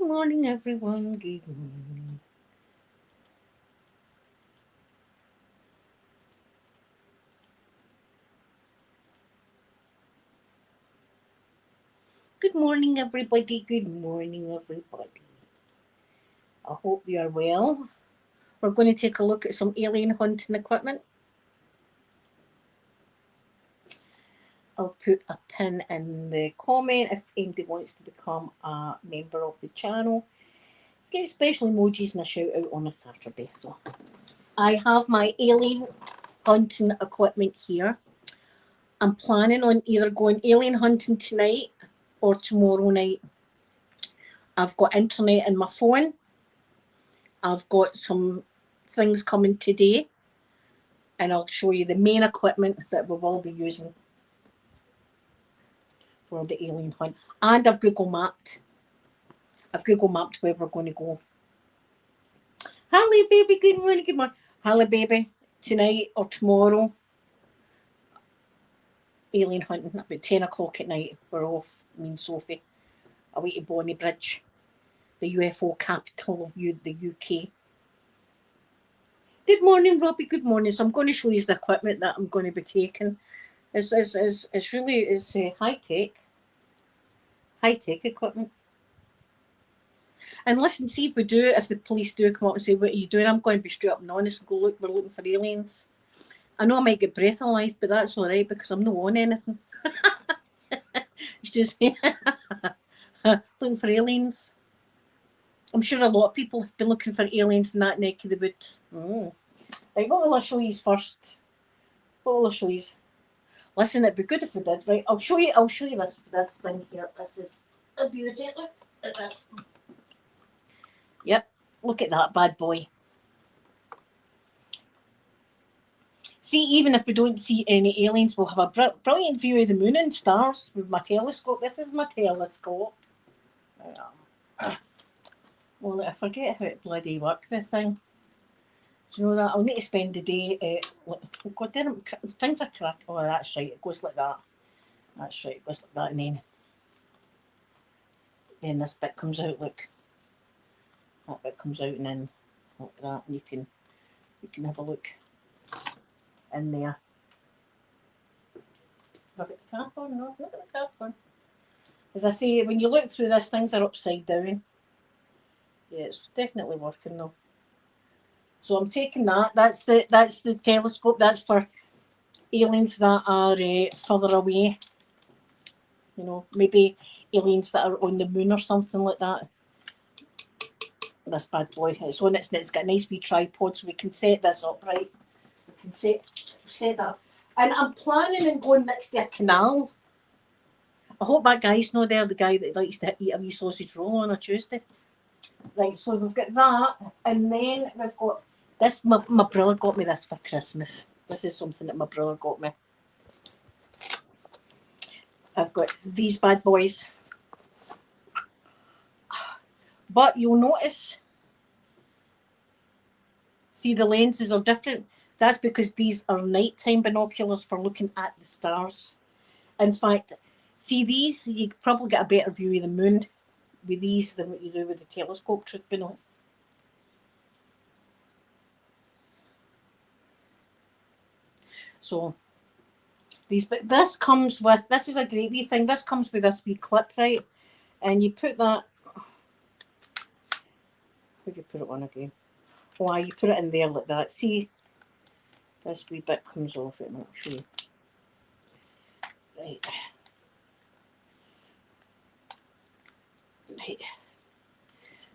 morning, everyone. Good morning. Good morning, everybody. Good morning, everybody. I hope you are well. We're going to take a look at some alien hunting equipment. I'll put a pin in the comment if anybody wants to become a member of the channel. Get special emojis and a shout out on a Saturday. So I have my alien hunting equipment here. I'm planning on either going alien hunting tonight or tomorrow night. I've got internet in my phone. I've got some things coming today, and I'll show you the main equipment that we will be using for the alien hunt. And I've Google mapped where we're going to go. Hallie baby, good morning, good morning. Hallie baby, tonight or tomorrow, alien hunting about 10 o'clock at night. We're off, me and Sophie, away to Bonnie Bridge, the UFO capital of the UK. Good morning, Robbie. Good morning. So I'm going to show you the equipment that I'm going to be taking. It's really high tech equipment. And listen, see if the police do come up and say, "What are you doing?" I'm going to be straight up and honest and go, "Look, we're looking for aliens." I know I might get breathalyzed, but that's all right because I'm not on anything. It's just me looking for aliens. I'm sure a lot of people have been looking for aliens in that neck of the woods. Right, what will I show you first? What will I show you? Listen, it'd be good if we did, right? I'll show you this thing here. This is a beauty. Look at this. Yep, look at that bad boy. See, even if we don't see any aliens, we'll have a brilliant view of the moon and stars with my telescope. This is my telescope. Well, I forget how to bloody work this thing. Do you know that? I'll need to spend the day. Oh God, things are cracking. Oh, that's right. It goes like that. That's right. It goes like that, and then this bit comes out. Look, that bit comes out, and then like that, and you can have a look in there. Have it the cap on? No, not got the cap on. As I say, when you look through this, things are upside down. Yeah, it's definitely working though. So I'm taking that. That's the telescope. That's for aliens that are further away. You know, maybe aliens that are on the moon or something like that. This bad boy. It's on its and it's got a nice wee tripod, so we can set this up right. We can set that. And I'm planning on going next to a canal. I hope that guy's not there, the guy that likes to eat a wee sausage roll on a Tuesday. Right, so we've got that, and then we've got this. My brother got me this for Christmas. This is something that my brother got me. I've got these bad boys. But you'll notice, see, the lenses are different. That's because these are nighttime binoculars for looking at the stars. In fact, see these, you probably get a better view of the moon with these than what you do with the telescope, truth be known. So but this comes with, this is a great wee thing, this comes with this wee clip, right? And you put that, where'd you put it on again? Oh, you put it in there like that. See, this wee bit comes off it, and I'll show you. Right. Right.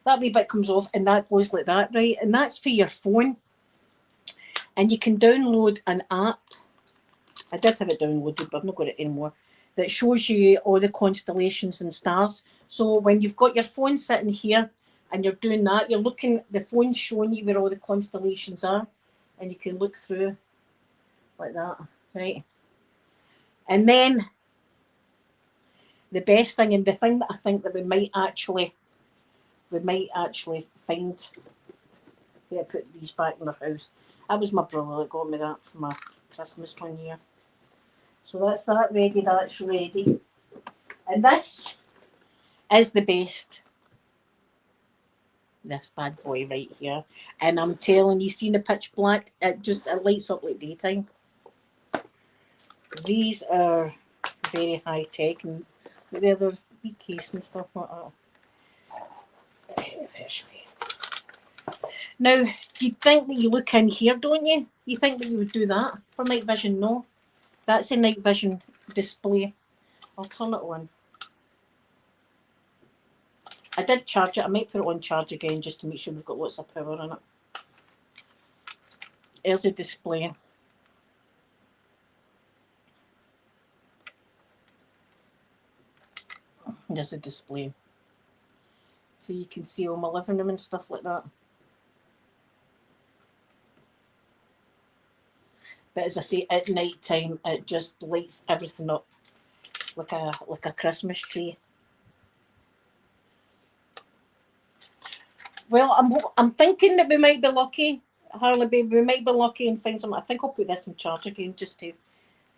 That wee bit comes off and that goes like that, right? And that's for your phone. And you can download an app. I did have it downloaded, but I've not got it anymore. That shows you all the constellations and stars. So when you've got your phone sitting here and you're doing that, you're looking, the phone's showing you where all the constellations are. And you can look through like that, right? And then the best thing, and the thing that I think that we might actually find. Yeah, put these back in the house. That was my brother that got me that for my Christmas one year. So that's that ready, that's ready. And this is the best. This bad boy right here. And I'm telling you, seen the pitch black, it lights up like daytime. These are very high tech and with the other wee case and stuff like that. Now, you think that you look in here, don't you? You think that you would do that for night vision? No. That's a night vision display. I'll turn it on. I did charge it. I might put it on charge again just to make sure we've got lots of power in it. There's a display. There's a display. So you can see all my living room and stuff like that. But as I say, at night time, it just lights everything up like a Christmas tree. Well, I'm thinking that we might be lucky, Harley baby. We might be lucky and find something. I think I'll put this in charge again just to.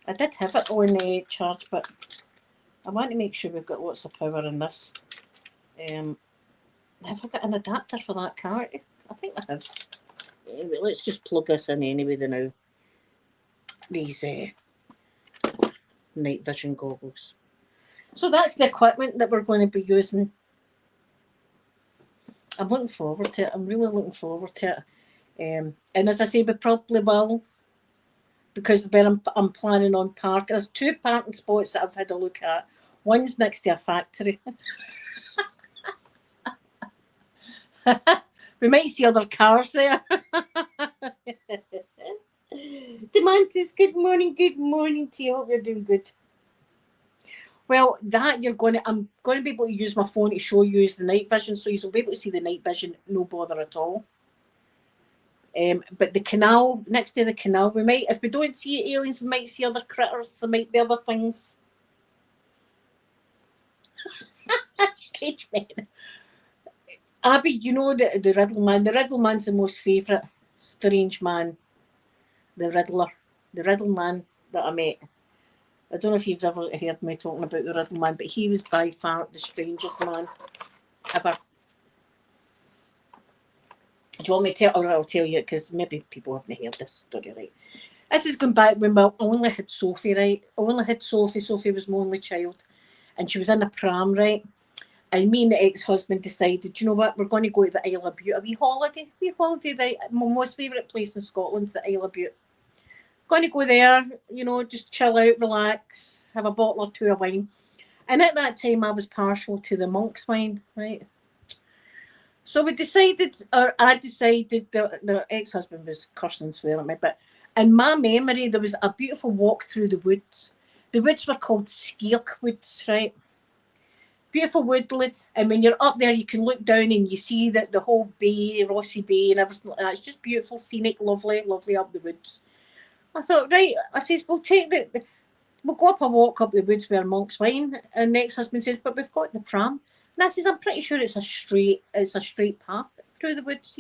I did have it on charge, but I want to make sure we've got lots of power in this. Have I got an adapter for that card? I think I have. Anyway, let's just plug this in anyway. Now these night vision goggles. So that's the equipment that we're going to be using. I'm looking forward to it. I'm really looking forward to it. And as I say, we probably will, because when I'm planning on parking. There's 2 parking spots that I've had a look at. One's next to a factory. We might see other cars there. Demantis, good morning to you. Hope you're doing good. Well, I'm going to be able to use my phone to show you the night vision, so you'll be able to see the night vision, no bother at all. But the canal, next to the canal, we might, if we don't see aliens, we might see other critters. There might be other things. Strange man. Abby, you know the riddle man. The riddle man's the most favourite strange man. The riddler. The riddle man that I met. I don't know if you've ever heard me talking about the riddle man, but he was by far the strangest man ever. Do you want me to tell, or I'll tell you, because maybe people haven't heard this story, right? This is going back when I only had Sophie, right? I only had Sophie. Sophie was my only child. And she was in a pram, right? And me and the ex-husband decided, you know what, we're going to go to the Isle of Bute, a wee holiday, right? My most favourite place in Scotland is the Isle of Bute. Going to go there, just chill out, relax, have a bottle or 2 of wine. And at that time, I was partial to the monk's wine, right? So I decided, the ex-husband was cursing and swearing at me, but in my memory, there was a beautiful walk through the woods. The woods were called Skeark Woods, right? Beautiful woodland, and when you're up there, you can look down and you see that the whole bay, Rossi Bay, and everything like that. It's just beautiful, scenic, lovely up the woods. I thought, right, I says, we'll go up a walk up the woods where monk's wine. And the ex-husband says, but we've got the pram. And I says, I'm pretty sure it's a straight path through the woods,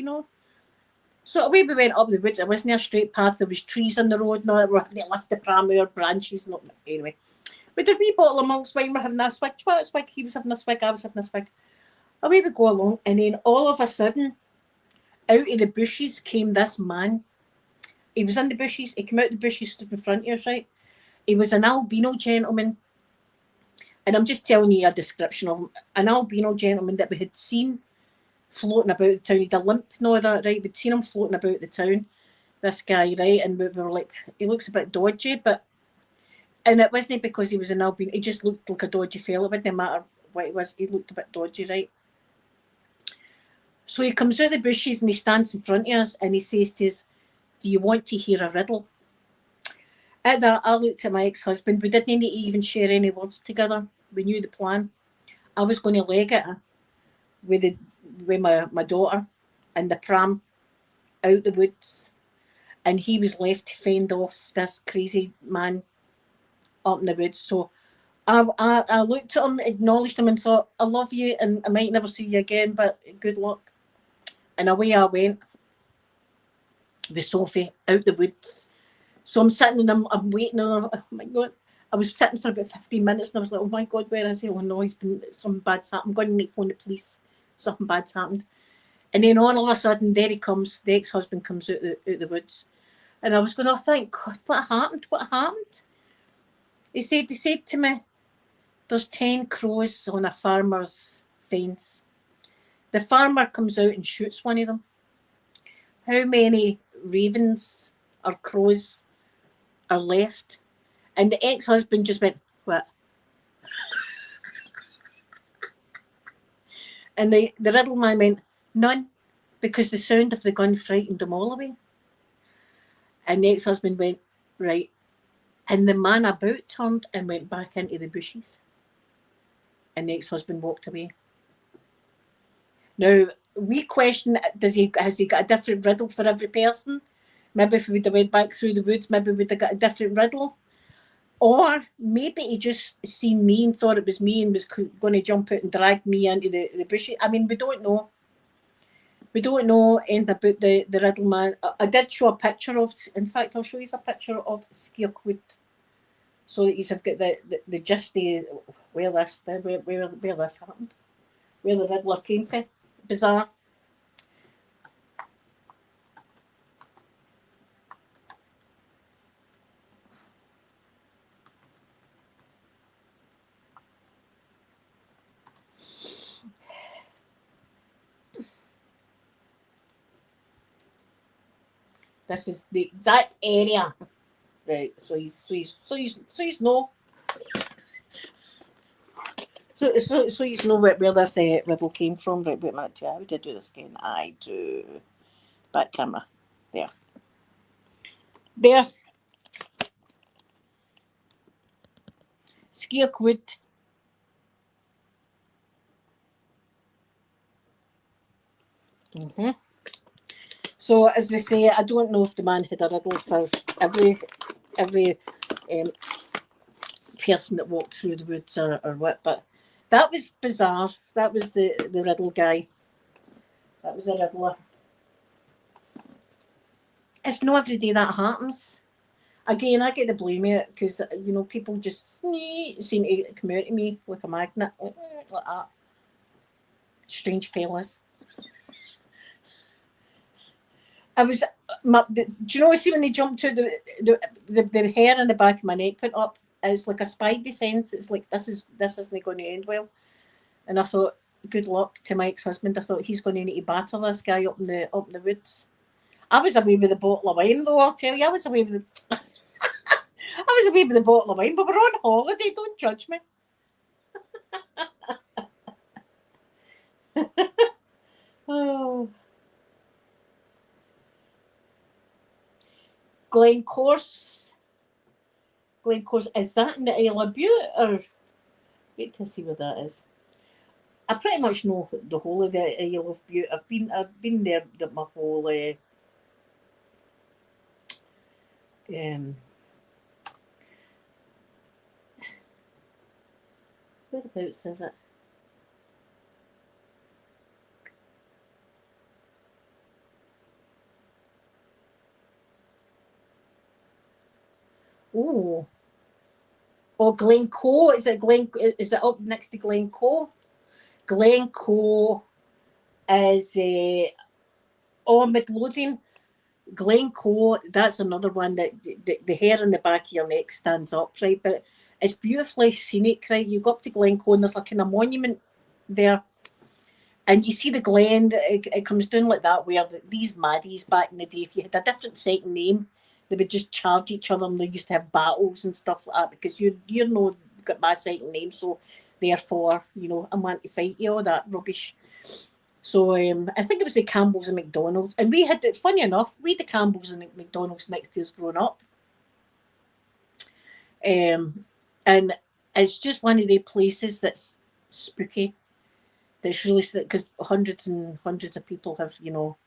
So away we went up the woods. It wasn't a straight path. There was trees on the road. No, we're having to lift the pram with our branches. No, anyway. With a wee bottle of monk's wine, we're having a swig. What a swig? He was having a swig, I was having a swig. Away we go along, and then all of a sudden, out of the bushes came this man. He was in the bushes. He came out of the bushes, stood in front of us, right? He was an albino gentleman. And I'm just telling you a description of him. An albino gentleman that we had seen floating about the town. He had a limp and all that, right? We'd seen him floating about the town, this guy, right? And we were like, he looks a bit dodgy, and it wasn't because he was an albino. He just looked like a dodgy fella. It didn't matter what he was. He looked a bit dodgy, right? So he comes out of the bushes and he stands in front of us and he says to us, do you want to hear a riddle? At that, I looked at my ex-husband. We didn't need to even share any words together. We knew the plan. I was going to leg it with my daughter and the pram out the woods. And he was left to fend off this crazy man up in the woods. So I looked at him, acknowledged him and thought, I love you and I might never see you again, but good luck. And away I went with Sophie out the woods. So I'm sitting and I'm waiting and oh my God. I was sitting for about 15 minutes and I was like, oh my God, where is he? Oh no, something bad's happened. I'm going to need to phone the police. Something bad's happened. And then all of a sudden, there he comes, the ex-husband comes out the woods. And I was going, oh, thank God, what happened? What happened? He said to me, there's 10 crows on a farmer's fence. The farmer comes out and shoots one of them. How many ravens or crows are left? And the ex-husband just went, what? And the riddle man went, none, because the sound of the gun frightened them all away. And the ex-husband went, right. And the man about turned and went back into the bushes. And the ex-husband walked away. Now, we question, has he got a different riddle for every person? Maybe if we would have went back through the woods, maybe we'd have got a different riddle. Or maybe he just seen me and thought it was me and was going to jump out and drag me into the bushes. I mean, we don't know. We don't know anything about the riddle man. I did show a picture of, in fact, I'll show you a picture of Scarewood, so that you've got the gist of where this happened, where the riddler came from. Bizarre. This is the exact area, right? So he's no. So you know where this riddle came from, right? Wait a minute, how would I do this again? I do back camera. There's Scarewood. So as we say, I don't know if the man had a riddle for every person that walked through the woods or what, but that was bizarre. That was the riddle guy. That was a riddler. It's not every day that happens. Again, I get the blame of it because, you know, people just seem to come out to me like a magnet, like that. Strange fellas. I was, do you know, see when they jumped to the hair in the back of my neck went up? It's like a spidey sense. It's like, this isn't going to end well. And I thought, good luck to my ex-husband. I thought he's going to need to batter this guy up in the woods. I was away with a bottle of wine, though. I'll tell you, I was away with a bottle of wine, but we're on holiday. Don't judge me. Oh. Glencorse, is that in the Isle of Bute, or wait to see where that is? I pretty much know the whole of the Isle of Bute. I've been there my whole whereabouts is it? Oh, Glencoe. Is it up next to Glencoe? Glencoe is Midlothian. Glencoe, that's another one that the hair in the back of your neck stands up, right? But it's beautifully scenic, right? You go up to Glencoe and there's like a monument there. And you see the glen, it comes down like that, where these maddies back in the day, if you had a different second name, they would just charge each other, and they used to have battles and stuff like that, because you're no got my second name, so therefore, you know, I'm wanting to fight you, all that rubbish. So I think it was the Campbells and McDonald's, and we had it. Funny enough, we had the Campbells and McDonald's next to us growing up, and it's just one of the places that's spooky. That's really, because hundreds and hundreds of people have, you know,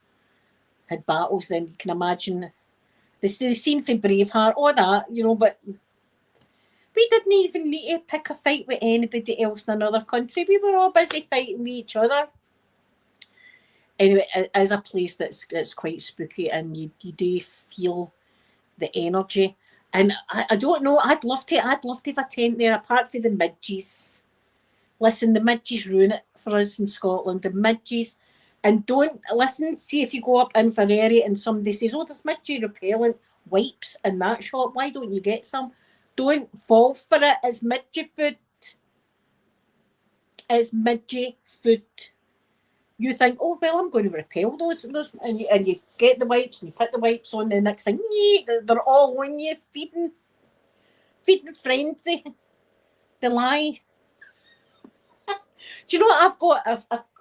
had battles. Then you can imagine the scene for Braveheart, all that, you know, but we didn't even need to pick a fight with anybody else in another country. We were all busy fighting with each other. Anyway, it is a place that's quite spooky, and you do feel the energy. And I don't know, I'd love to have a tent there, apart from the midges. Listen, the midges ruin it for us in Scotland. The midges, And don't listen, see if you go up Inverary and somebody says, oh, there's midgie repellent wipes in that shop. Why don't you get some? Don't fall for it. It's midgie food. It's midgie food. You think, oh, well, I'm going to repel those. And you get the wipes and you put the wipes on, the next thing, they're all on you, feeding frenzy. The lie. Do you know what I've got?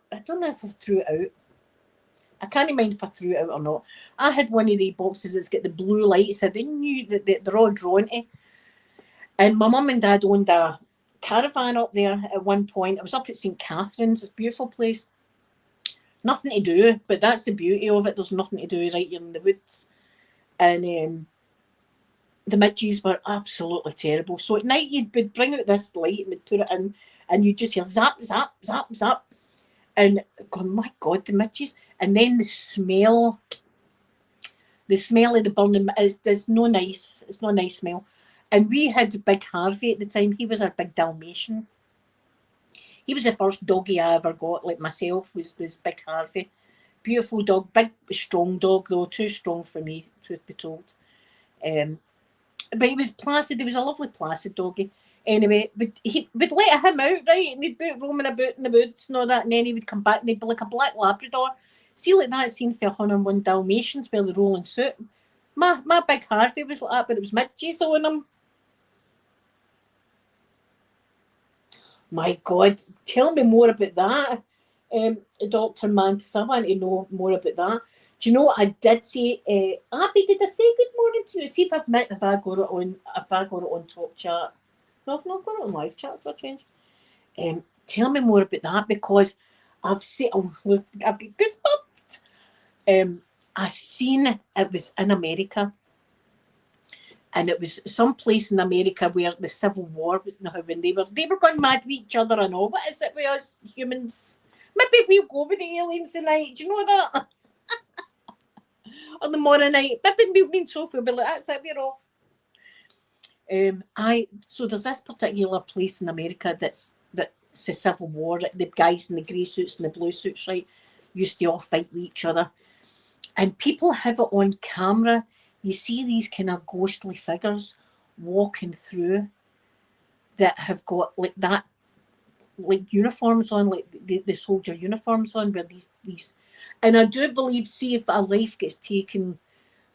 I don't know if I threw it out. I can't mind if I threw it out or not. I had one of the boxes that's got the blue lights. I didn't know that they're all drawn to. And my mum and dad owned a caravan up there at one point. I was up at St Catherine's, this beautiful place. Nothing to do, but that's the beauty of it. There's nothing to do right here in the woods. And the midges were absolutely terrible. So at night you'd bring out this light and we'd put it in and you'd just hear zap, zap, zap, zap. And going, my God, the midges. And then the smell of the burning is no nice. It's not a nice smell. And we had Big Harvey at the time. He was our big Dalmatian. He was the first doggy I ever got, like myself, was Big Harvey. Beautiful dog, big, strong dog, though, too strong for me, truth be told. But he was placid. He was a lovely placid doggy. Anyway, but he would let him out, right? And he'd be roaming about in the woods and all that. And then he would come back and he'd be like a black Labrador. See, like that scene for 101 Dalmatians where the rolling suit. My Big Harvey was like that, but it was midges on him. My God, tell me more about that, Dr. Mantis. I want to know more about that. Do you know what I did say? Abby, did I say good morning to you? See if I've got it on top chat. No, I've not got it on live chat for a change. Tell me more about that because I've seen. Oh, look, I've got goosebumps. I seen it was in America, and it was some place in America where the Civil War was now when they were going mad with each other and all. What is it with us humans? Maybe we'll go with the aliens tonight. Do you know that? On the morning night, maybe and Sophie will be like, that's it, we're off. So there's this particular place in America that's a Civil War. The guys in the grey suits and the blue suits, right, used to all fight with each other. And people have it on camera. You see these kind of ghostly figures walking through that have got like that, like uniforms on, like the soldier uniforms on, where these. And I do believe, see if a life gets taken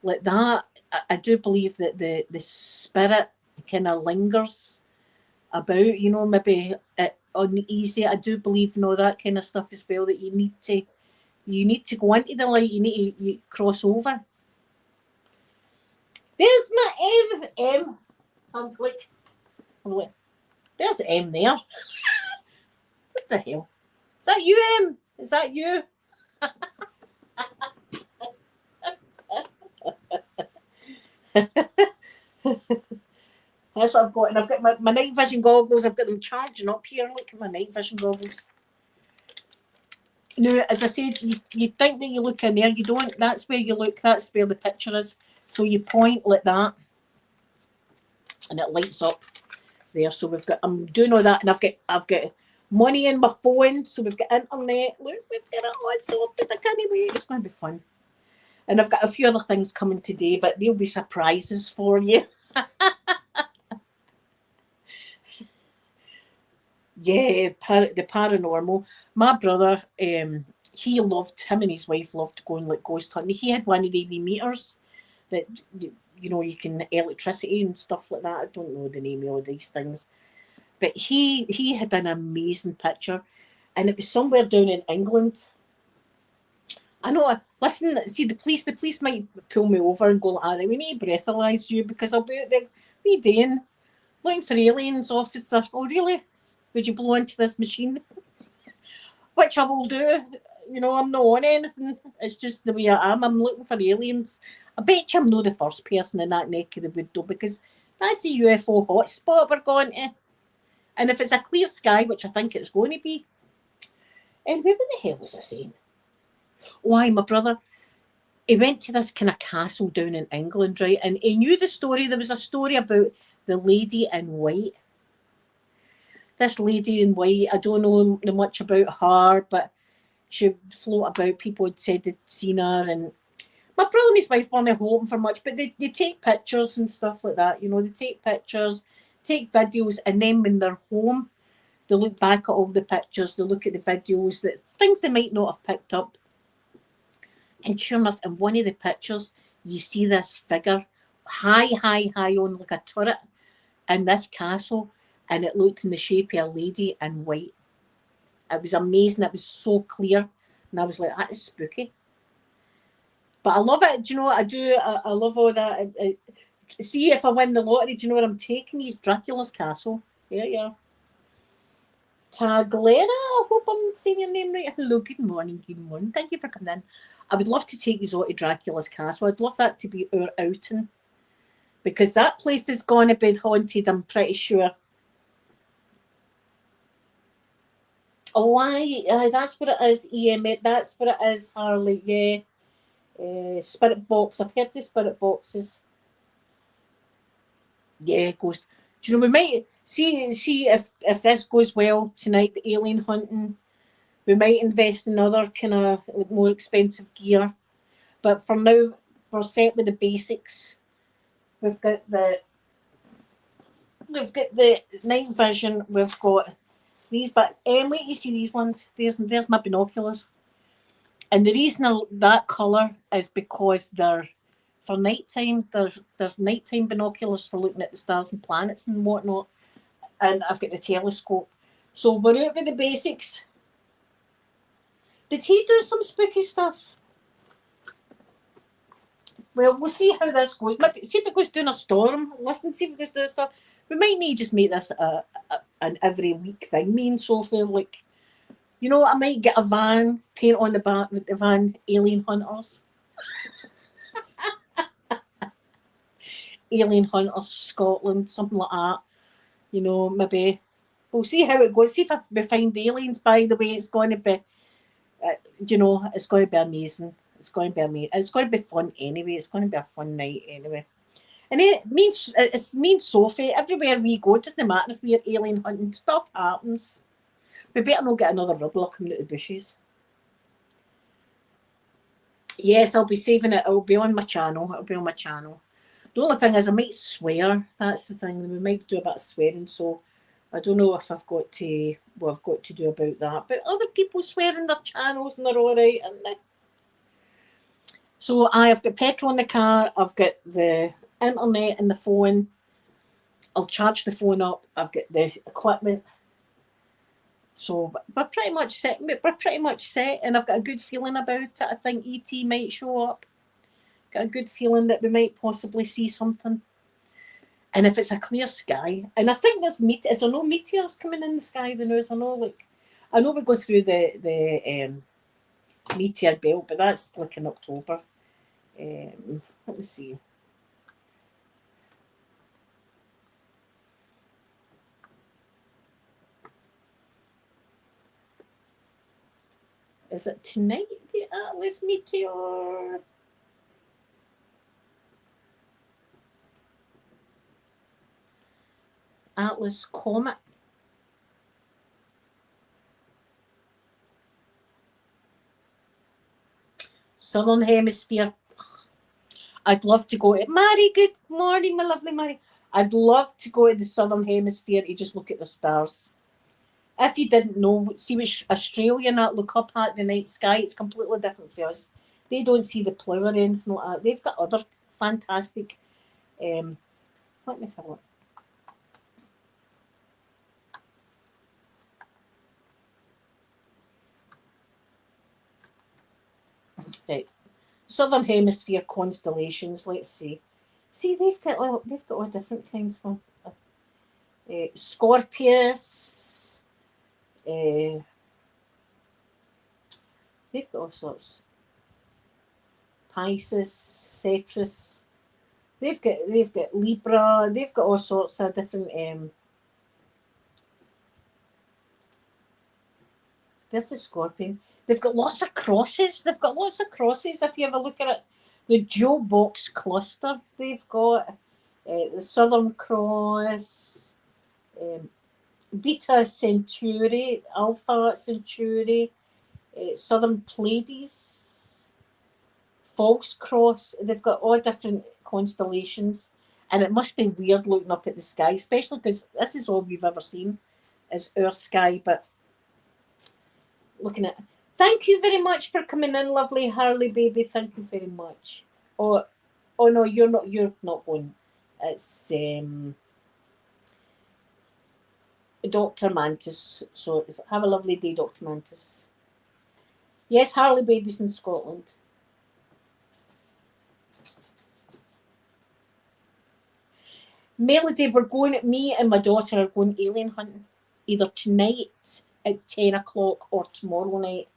like that, I do believe that the spirit kind of lingers about, maybe uneasy. I do believe all that kind of stuff as well, that you need to go into the light, you need to cross over. There's my M. I'm like, there's M there. What the hell? Is that you, M? Is that you? That's what I've got. And I've got my night vision goggles. I've got them charging up here. Look at my night vision goggles. Now, as I said, you think that you look in there. You don't. That's where you look. That's where the picture is. So you point like that. And it lights up there. So I'm doing all that. And I've got money in my phone. So we've got internet. Look, we've got it all sorted. I can't wait. It's going to be fun. And I've got a few other things coming today, but they'll be surprises for you. Yeah, the paranormal. My brother, him and his wife loved going like ghost hunting. He had one of the meters that, you can electricity and stuff like that. I don't know the name of all these things. But he had an amazing picture, and it was somewhere down in England. I know. Listen, see the police might pull me over and go, "All right, we need to breathalyze you because I'll be out there. What are you doing? Looking for aliens, officer? Oh, really? Would you blow into this machine?" Which I will do. I'm not on anything. It's just the way I am. I'm looking for aliens. I bet you I'm not the first person in that neck of the wood though, because that's the UFO hotspot we're going to. And if it's a clear sky, which I think it's going to be, and what the hell was I saying? Why, my brother, he went to this kind of castle down in England, right? And he knew the story. There was a story about the lady in white. This lady in white, I don't know much about her, but She'd float about. People had said they'd seen her, and my brother and his wife weren't hoping for much, but they take pictures and stuff like that. You know, they take pictures, take videos, and then when they're home, they look back at all the pictures, they look at the videos, that things they might not have picked up. And sure enough, in one of the pictures, you see this figure high, high, high on like a turret in this castle, and it looked in the shape of a lady in white. It was amazing. It was so clear, and I was like, "That is spooky." But I love it. Do you know what I do? I love all that. See if I win the lottery. Do you know what I'm taking? He's Dracula's castle. Yeah, yeah. Taglera, I hope I'm saying your name right. Hello, good morning, good morning. Thank you for coming in. I would love to take you all to Dracula's castle. I'd love that to be our outing, because that place is going to be haunted, I'm pretty sure. Oh, aye, that's what it is, EM. That's what it is, Harley. Yeah. Spirit box. I've heard the spirit boxes. Yeah, ghost. Do you know, we might see if this goes well tonight, the alien hunting. We might invest in other kind of like more expensive gear. But for now, we're set with the basics. We've got the night vision. We've got these, but wait, you see these ones. There's my binoculars. And the reason that colour is because they're for nighttime. There's nighttime binoculars for looking at the stars and planets and whatnot. And I've got the telescope. So we're out with the basics. Did he do some spooky stuff? Well, we'll see how this goes. Maybe see if it goes down a storm. Listen, see if it goes down a storm. We might need to just make this an every week thing. Me and Sophie, like, you know, I might get a van, paint on the back with the van, Alien Hunters. Alien Hunters Scotland, something like that. You know, maybe we'll see how it goes. See if we find aliens. By the way, it's going to be, you know, it's going to be amazing. It's going to be amazing. It's going to be fun anyway. It's going to be a fun night anyway. And it means it's me and Sophie. Everywhere we go, it doesn't matter if we're alien hunting. Stuff happens. We better not get another riddler coming out of the bushes. Yes, I'll be saving it. It'll be on my channel. It'll be on my channel. The only thing is I might swear. That's the thing. We might do a bit of swearing. So I don't know if I've got to do about that. But other people swear in their channels and they're all right, aren't they? So I've got petrol in the car. I've got the internet and the phone. I'll charge the phone up. I've got the equipment. So we're pretty much set. We're pretty much set, and I've got a good feeling about it. I think ET might show up. Got a good feeling that we might possibly see something. And if it's a clear sky, and I think there's is there no meteors coming in the sky? The news, I know, like, I know we go through the meteor belt, but that's like in October. Let me see. Is it tonight, the Atlas meteor? Atlas comet. Southern Hemisphere. I'd love to go to Mary. Good morning, my lovely Mary. I'd love to go to the Southern Hemisphere to just look at the stars. If you didn't know, see what Australia and that look up at the night sky, it's completely different for us. They don't see the plough or anything like that. They've got other fantastic. Let me have a look. Right. Southern Hemisphere constellations. Let's see. See, they've got all different kinds of Scorpius. They've got all sorts. Pisces, Cetus. They've got Libra. They've got all sorts of different. This is Scorpion. They've got lots of crosses. They've got lots of crosses. If you have a look at it, the Joe Box cluster. They've got the Southern Cross, Beta Centauri, Alpha Centauri. Southern Pleiades, False Cross. They've got all different constellations, and it must be weird looking up at the sky, especially because this is all we've ever seen is our sky. But looking at, thank you very much for coming in, lovely Harley baby. Thank you very much. Oh, oh no, you're not. You're not going. It's Dr. Mantis. So have a lovely day, Dr. Mantis. Yes, Harley baby's in Scotland. Melody, me and my daughter are going alien hunting either tonight at 10 o'clock or tomorrow night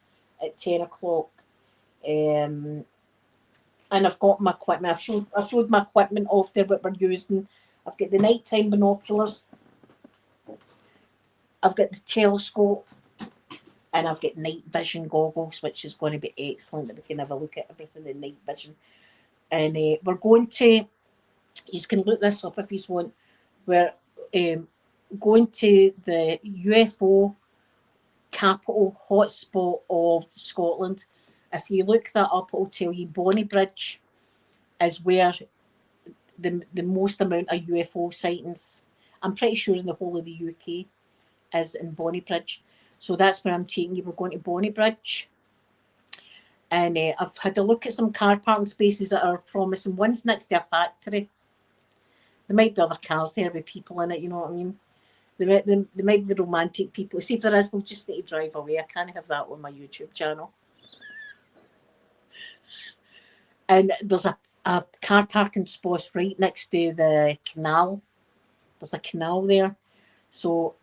at 10 o'clock. And I've got my equipment. I showed my equipment off there, what we're using. I've got the nighttime binoculars. I've got the telescope. And I've got night vision goggles, which is going to be excellent that we can have a look at everything in night vision. And we're going to, you can look this up if you want, we're going to the UFO capital hotspot of Scotland. If you look that up, it'll tell you Bonnybridge is where the most amount of UFO sightings, I'm pretty sure in the whole of the UK, is in Bonnybridge. So that's where I'm taking you. We're going to Bonnybridge. And I've had a look at some car parking spaces that are promising. One's next to a factory. There might be other cars there with people in it, you know what I mean? There might be romantic people. See if there is, we'll just need to drive away. I can't have that on my YouTube channel. And there's a car parking spot right next to the canal. There's a canal there. So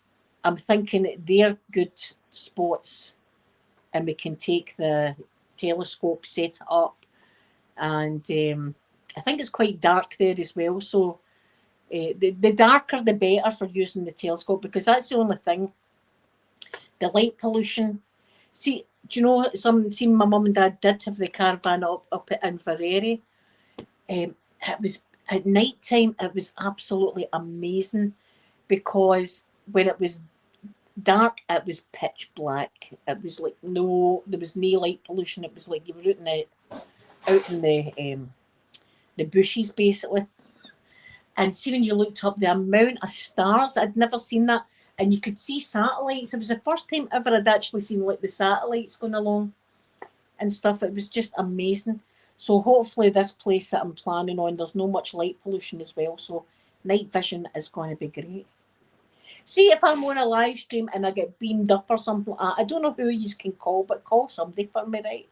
I'm thinking they're good spots and we can take the telescope, set it up. And I think it's quite dark there as well. So the darker the better for using the telescope, because that's the only thing. The light pollution. See, do you know, my mum and dad did have the caravan up at Inverary. It was at night time, it was absolutely amazing, because when it was dark, it was pitch black. It was like there was no light pollution. It was like you were out in the bushes basically. And see, when you looked up the amount of stars, I'd never seen that. And you could see satellites. It was the first time ever I'd actually seen like the satellites going along and stuff. It was just amazing. So hopefully this place that I'm planning on, there's no much light pollution as well. So night vision is going to be great. See if I'm on a live stream and I get beamed up or something like that. I don't know who you can call, but call somebody for me, right?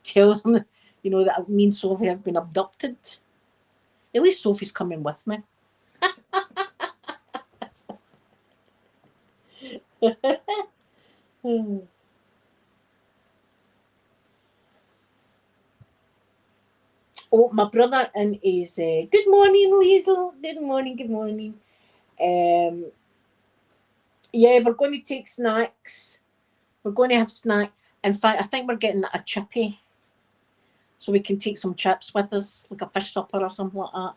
Tell them, you know, that me and Sophie have been abducted. At least Sophie's coming with me. Oh, my brother and his good morning, Liesl. Good morning, good morning. Yeah, we're going to take snacks. We're going to have snack. In fact, I think we're getting a chippy, so we can take some chips with us, like a fish supper or something like that.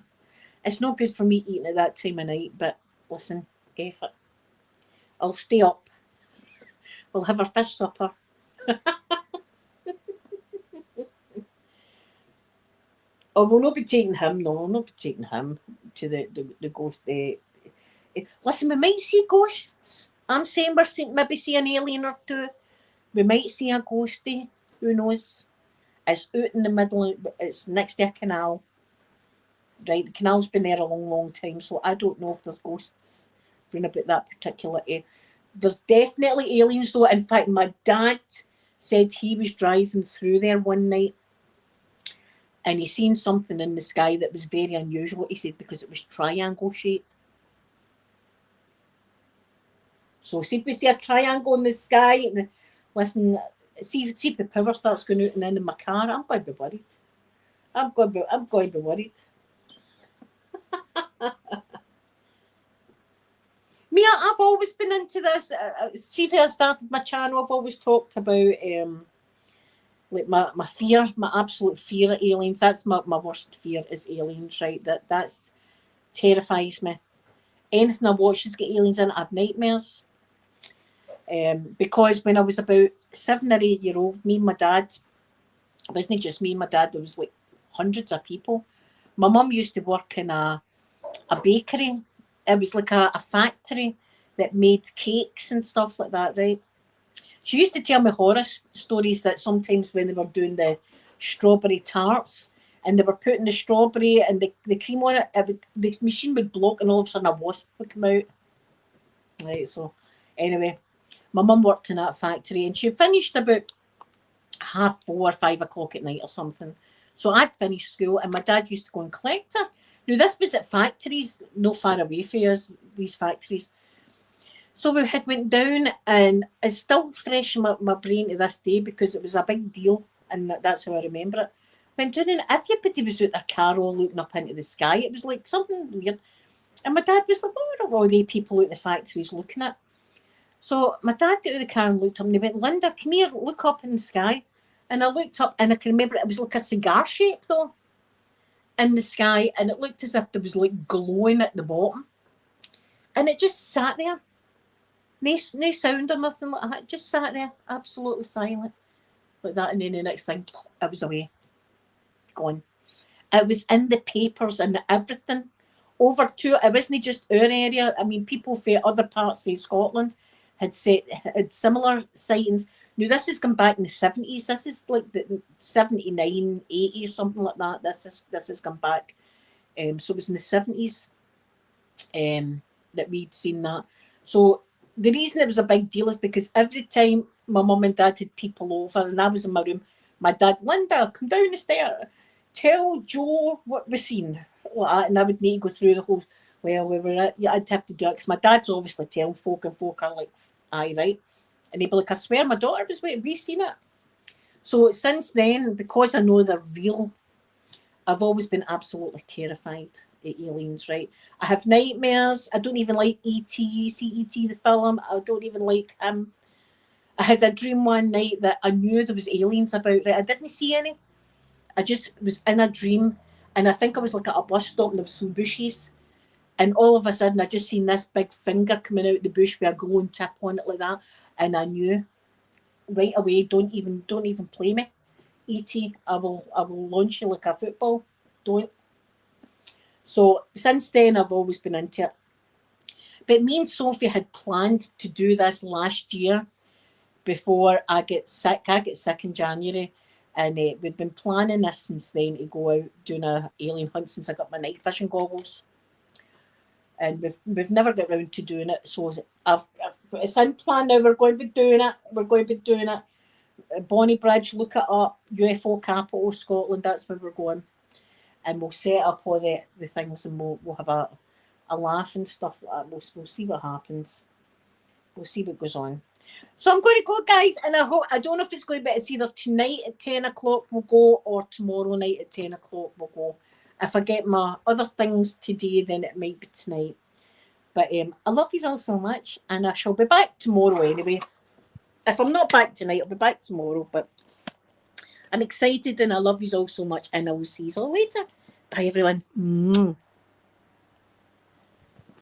It's not good for me eating at that time of night, but listen, F it. I'll stay up. We'll have our fish supper. Oh, we'll not be taking him. No, we'll not be taking him to the ghost. Listen, we might see ghosts. I'm saying maybe see an alien or two. We might see a ghostie. Who knows? It's out in the middle. It's next to a canal. Right, the canal's been there a long, long time, so I don't know if there's ghosts round about that particular area. There's definitely aliens, though. In fact, my dad said he was driving through there one night and he seen something in the sky that was very unusual, he said, because it was triangle shaped. So see if we see a triangle in the sky, and listen, see if the power starts going out and in my car, I'm going to be worried. I'm going to be worried. Me, I've always been into this. See if I started my channel, I've always talked about like my fear, my absolute fear of aliens. That's my worst fear is aliens, right? That's terrifies me. Anything I watch has got aliens in it, I have nightmares. Because when I was about 7 or 8 year old, me and my dad, it wasn't just me and my dad, there was like hundreds of people. My mum used to work in a bakery. It was like a factory that made cakes and stuff like that, right? She used to tell me horror stories that sometimes when they were doing the strawberry tarts and they were putting the strawberry and the cream on it, the machine would block and all of a sudden a wasp would come out. Right, so anyway, my mum worked in that factory and she finished about 4:30, 5 o'clock at night or something. So I'd finished school and my dad used to go and collect her. Now this was at factories, no far away from us, these factories. So we had went down and it's still fresh in my brain to this day because it was a big deal and that's how I remember it. Went down and everybody was out their car all looking up into the sky. It was like something weird. And my dad was like, what are all the people out the factories looking at? So my dad got out of the car and looked up and he went, Linda, come here, look up in the sky. And I looked up and I can remember it was like a cigar shape though in the sky and it looked as if there was like glowing at the bottom. And it just sat there. No sound or nothing like that. It just sat there, absolutely silent. Like that, and then the next thing, it was away. Gone. It was in the papers and everything. Over to it wasn't just our area. I mean, people from other parts of Scotland had similar sightings. Now this has come back in the 70s. This is like the 79, 80 or something like that. This has come back. So it was in the 70s that we'd seen that. So the reason it was a big deal is because every time my mum and dad had people over and I was in my room, my dad, Linda, come down the stairs, tell Joe what we've seen. Like that, and I would need to go through the whole, well, we were yeah, I'd have to do it because my dad's obviously telling folk and folk are like, aye, right. And he'd be like, I swear my daughter was waiting, we seen it. So since then, because I know they're real, I've always been absolutely terrified of aliens, right? I have nightmares. I don't even like E.T., see E.T. the film. I don't even like him. I had a dream one night that I knew there was aliens about, right? I didn't see any. I just was in a dream and I think I was like at a bus stop and there was some bushes. And all of a sudden I just seen this big finger coming out the bush with a glowing tip on it like that. And I knew right away, don't even play me. E.T., I will launch you like a football. Don't. So since then I've always been into it. But me and Sophie had planned to do this last year before I get sick. I get sick in January. And we've been planning this since then to go out doing a alien hunt since I got my night vision goggles. And we've never got round to doing it. So it's in plan now. We're going to be doing it. Bonnie Bridge, look it up. UFO capital Scotland. That's where we're going. And we'll set up all the things and we'll have a laugh and stuff like that. We'll see what happens. We'll see what goes on. So I'm going to go, guys, and I don't know if it's going to be, it's either tonight at 10 o'clock we'll go or tomorrow night at 10 o'clock we'll go. If I get my other things today, then it might be tonight. But I love you all so much, and I shall be back tomorrow anyway. If I'm not back tonight, I'll be back tomorrow. But I'm excited and I love you all so much, and I will see you all later. Bye, everyone.